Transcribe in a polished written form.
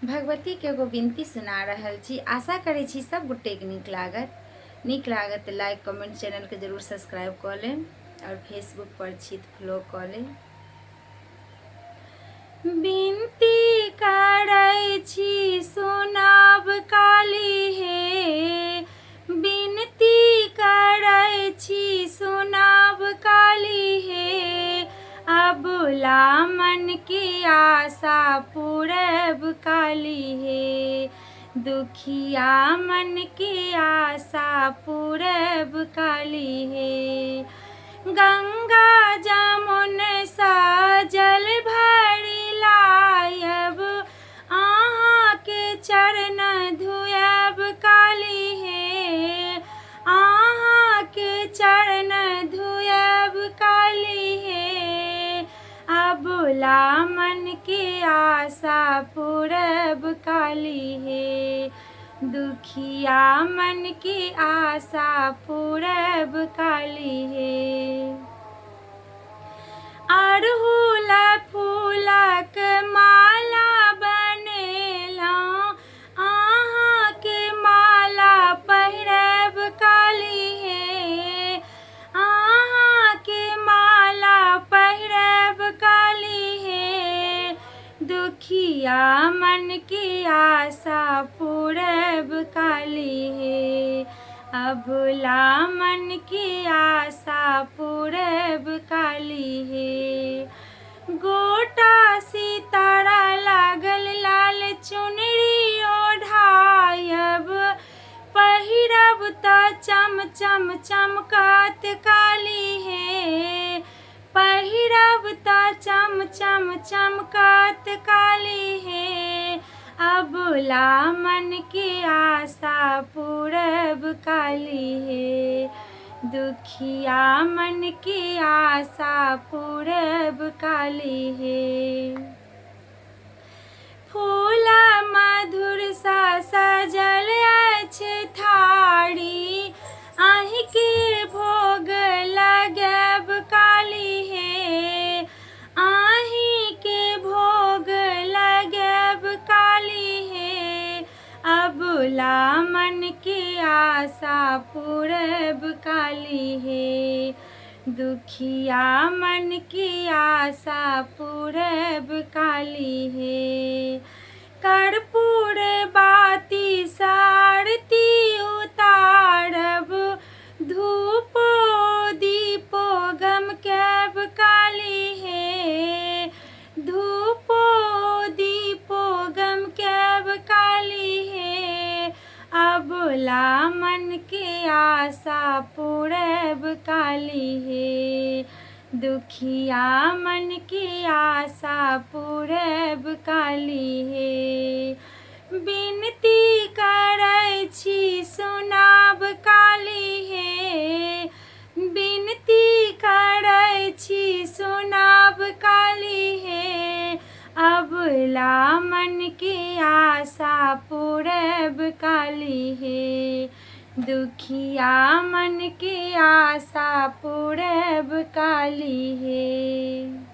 भगवती के एगो विनती सुना रहल छी। आशा करै छी सब गोटे के नीक लागत लाइक कमेंट चैनल के जरूर सब्सक्राइब कऽ लेम और फेसबुक पर छी तऽ फॉलो कऽ लेम। विनती करै छी सुनब काली हे, विनती करै छी सुनब काली हे, अबुला मन की आशा पूरब काली हे, दुखिया मन की आशा पूरब काली हे। गंगा जमुन सा जल भरि लायब, अहाँ के चरण धुएब काली हे, अहाँ के चरण धुएब काली हे, अबुला मन की आशा पूरब काली हे, दुखिया मन की आशा पूरब काली हे। अड़हुल फूलक माला बनेलहुँ, अहाँ के माला पहिरब काली हे, अहाँ के माला पहिरब काली हे, दुखिया मन की आशा पूरब काली हे, अबुला मन की आशा पूरब काली हे। गोटा सितारा लागल लाल चुनरी ओढ़ायब, पहिरब तऽ चम चम चमकत काली हे, पहिरब तऽ चम चम चमकत काली हे, अबुला मन की आशा पूरब काली हे, दुखिया मन की आशा पूरब काली हे। फूल मधुर सा सजल अछि थारी, अहि के भोग लगब काली हे, अहि के भोग लगब काली हे, अबुला मन की आशा पूरब काली हे, दुखिया मन की आशा पूरब काली हे। कर्पूर बाती सारती उतारब, धूपो दीपो गमकैब काली हे, धूपो दीपो गमकैब काली हे, अबुला मन की आशा पूरब काली हे, दुखिया मन की आशा पूरब काली हे। विनती करै छी सुनब काली हे, विनती करै छी सुनब काली हे, अबुला मन की आशा पूरब काली हे, दुखिया मन की आशा पूरब काली हे।